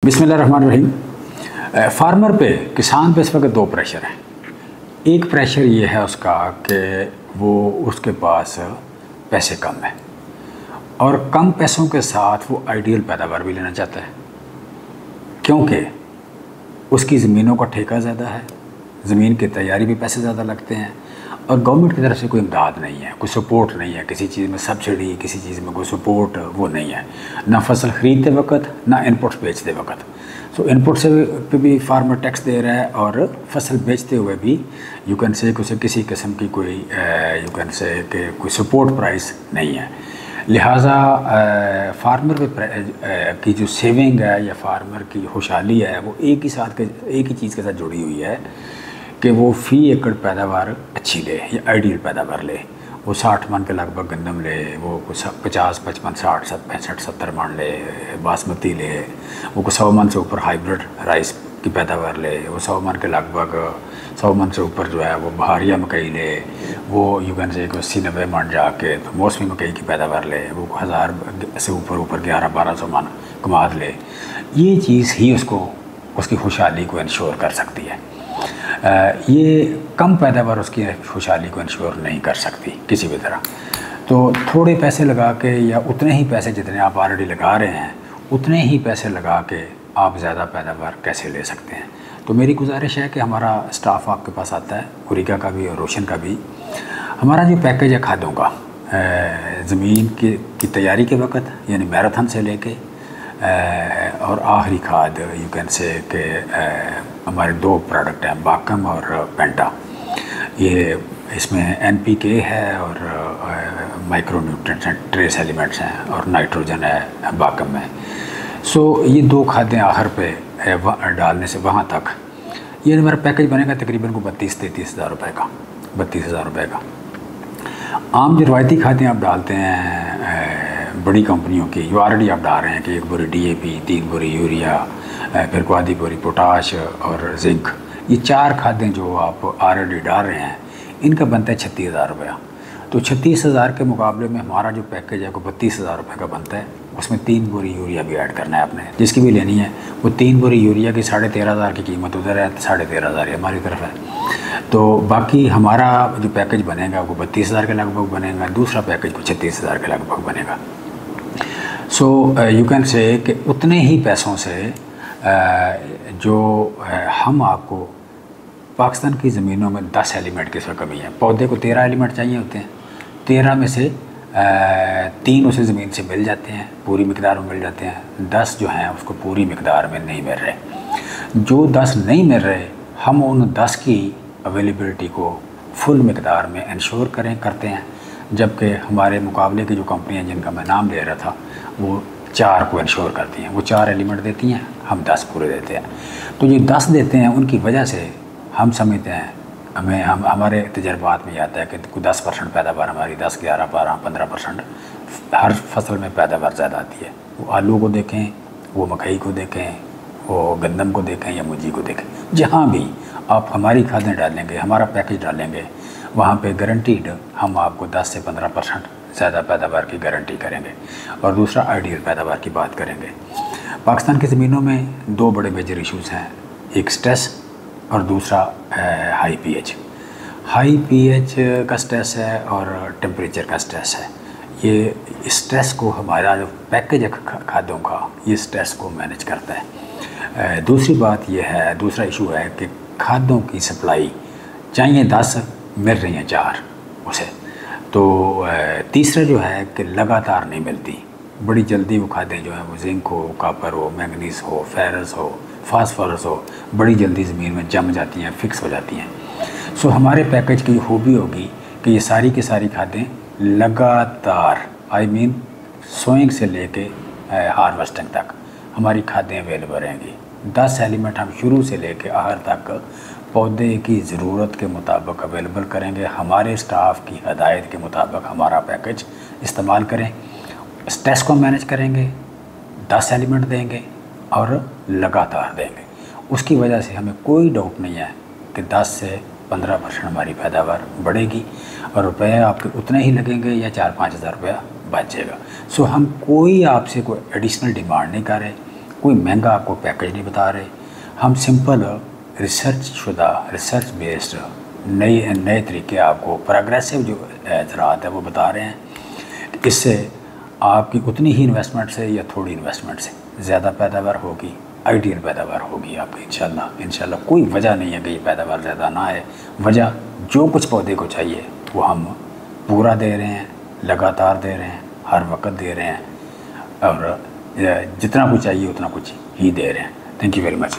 बिस्मिल्लाहिर्रहमानिर्रहीम। फार्मर पे, किसान पे इस वक्त दो प्रेशर हैं। एक प्रेशर ये है उसका कि वो उसके पास पैसे कम है और कम पैसों के साथ वो आइडियल पैदावार भी लेना चाहता है, क्योंकि उसकी ज़मीनों का ठेका ज़्यादा है, ज़मीन की तैयारी भी पैसे ज़्यादा लगते हैं और गवर्नमेंट की तरफ से कोई इमदाद नहीं है, कोई सपोर्ट नहीं है, किसी चीज़ में सब्सिडी, किसी चीज़ में कोई सपोर्ट वो नहीं है, ना फसल ख़रीदते वक्त ना इनपुट्स बेचते वक्त। सो इनपुट से पे भी फार्मर टैक्स दे रहा है और फसल बेचते हुए भी यू कैन से उसे किसी किस्म की कोई यू कैन से कि कोई सपोर्ट प्राइस नहीं है। लिहाजा फार्मर की जो सेविंग है या फार्मर की खुशहाली है वो एक ही चीज़ के साथ जुड़ी हुई है कि वो फ़ी एकड़ पैदावार अच्छी ले या आइडियल पैदावार ले। वो 60 मन के लगभग गंदम ले, वो 50, 55, 60, 65, 70 मन ले बासमती ले, वो 100 मन से ऊपर हाइब्रिड राइस की पैदावार ले, वो 100 मन के लगभग 100 मन से ऊपर जो है वो बहारिया मकई ले, वो यू कैन से 80-90 मन जाके तो मौसमी मकई की पैदावार ले, वो 1000 से ऊपर 1100-1200 मन कमाद ले। ये चीज़ ही उसको उसकी खुशहाली को इंश्योर कर सकती है। ये कम पैदावार उसकी खुशहाली को इंश्योर नहीं कर सकती किसी भी तरह। तो थोड़े पैसे लगा के या उतने ही पैसे जितने आप ऑलरेडी लगा रहे हैं उतने ही पैसे लगा के आप ज़्यादा पैदावार कैसे ले सकते हैं। तो मेरी गुजारिश है कि हमारा स्टाफ आपके पास आता है, हुरिका का भी और रोशन का भी। हमारा जो पैकेज है खादों का, ज़मीन की तैयारी के वक्त यानी मैराथन से लेके और आखिरी खाद यू कैन से कि हमारे दो प्रोडक्ट हैं, बाकम और पेंटा। ये इसमें NPK है और माइक्रो न्यूट्रिएंट्स हैं, ट्रेस एलिमेंट्स हैं और नाइट्रोजन है बाकम में। सो ये दो खादें आखिर पे डालने से वहाँ तक ये हमारा पैकेज बनेगा तकरीबन को 32-33 हज़ार रुपये का, 32 हज़ार रुपये का। आम जो रवायती खादें आप डालते हैं बड़ी कंपनियों की, जो ऑलरेडी आप डाल रहे हैं कि 1 बोरी DAP, 3 बोरी यूरिया, फिर को आधी बोरी पोटाश और जिंक, ये 4 खादें जो आप ऑलरेडी डाल रहे हैं इनका बनता है 36 हज़ार रुपया। तो 36 हज़ार के मुकाबले में हमारा जो पैकेज है वो 32 हज़ार रुपये का बनता है। उसमें 3 बोरी यूरिया भी ऐड करना है आपने, जिसकी भी लेनी है। वो 3 बोरी यूरिया की 13.5 हज़ार की कीमत उधर है, 13.5 हज़ार हमारी तरफ है। तो बाकी हमारा जो पैकेज बनेगा वो 32 हज़ार के लगभग बनेगा, दूसरा पैकेज को 36 हज़ार के लगभग बनेगा। सो यू कैन से कि उतने ही पैसों से जो हम आपको पाकिस्तान की ज़मीनों में 10 एलिमेंट की कमी है। पौधे को 13 एलिमेंट चाहिए होते हैं, 13 में से 3 उसे ज़मीन से मिल जाते हैं, पूरी मिकदार में मिल जाते हैं। 10 जो हैं उसको पूरी मिकदार में नहीं मिल रहे। जो 10 नहीं मिल रहे हम उन 10 की अवेलेबिलिटी को फुल मिकदार में इंश्योर करते हैं, जबकि हमारे मुकाबले की जो कंपनियाँ जिनका मैं नाम ले रहा था वो 4 को इंश्योर करती हैं। वो 4 एलिमेंट देती हैं, हम 10 पूरे देते हैं। तो जो 10 देते हैं उनकी वजह से हम समझते हैं, हमारे तजर्बात में आता है कि 10% पैदावार हमारी 10, 11, 12, 15% हर फसल में पैदावार ज़्यादा आती है। वो आलू को देखें, वो मकई को देखें, वो गंदम को देखें या मुंजी को देखें, जहाँ भी आप हमारी खादें डालेंगे, हमारा पैकेज डालेंगे, वहाँ पे गारंटीड हम आपको 10 से 15% ज़्यादा पैदावार की गारंटी करेंगे। और दूसरा आइडियल पैदावार की बात करेंगे। पाकिस्तान की ज़मीनों में 2 बड़े मेजर इश्यूज़ हैं, एक स्ट्रेस और दूसरा हाई pH। हाई pH का स्ट्रेस है और टेम्परेचर का स्ट्रेस है। ये स्ट्रेस को हमारा जो पैकेज है खादों का, ये स्ट्रेस को मैनेज करता है। दूसरी बात ये है, दूसरा इशू है कि खादों की सप्लाई चाहिए 10, मिल रही हैं 4 उसे। तो तीसरा जो है कि लगातार नहीं मिलती, बड़ी जल्दी वो खादें जो हैं वो जिंक हो, कॉपर हो, मैंगनीज हो, फेरस हो, फास्फोरस हो, बड़ी जल्दी ज़मीन में जम जाती हैं, फिक्स हो जाती हैं। सो हमारे पैकेज की खूबी होगी कि ये सारी की सारी खादें लगातार सोइंग से लेके हार्वेस्टिंग तक हमारी खादें अवेलेबल रहेंगी। 10 एलिमेंट हम शुरू से लेके आखिर तक पौधे की ज़रूरत के मुताबिक अवेलेबल करेंगे। हमारे स्टाफ की हदायत के मुताबिक हमारा पैकेज इस्तेमाल करें, स्ट्रेस को मैनेज करेंगे, 10 एलिमेंट देंगे और लगातार देंगे। उसकी वजह से हमें कोई डाउट नहीं है कि 10 से 15% हमारी पैदावार बढ़ेगी और रुपये आपके उतने ही लगेंगे या 4-5 हज़ार रुपया बचेगा। सो हम कोई आपसे कोई एडिशनल डिमांड नहीं कर रहे, कोई महंगा आपको पैकेज नहीं बता रहे। हम सिंपल रिसर्च शुदा, रिसर्च बेस्ड नए नए तरीके आपको प्रोग्रेसिव जो ज़राअत है वो बता रहे हैं। इससे आपकी उतनी ही इन्वेस्टमेंट से या थोड़ी इन्वेस्टमेंट से ज़्यादा पैदावार होगी, आइडियल पैदावार होगी आपकी इंशाल्लाह। कोई वजह नहीं है कि ये पैदावार ज़्यादा ना है। वजह जो कुछ पौधे को चाहिए वो हम पूरा दे रहे हैं, लगातार दे रहे हैं, हर वक्त दे रहे हैं, और जितना कुछ चाहिए उतना कुछ ही दे रहे हैं। Thank you very much.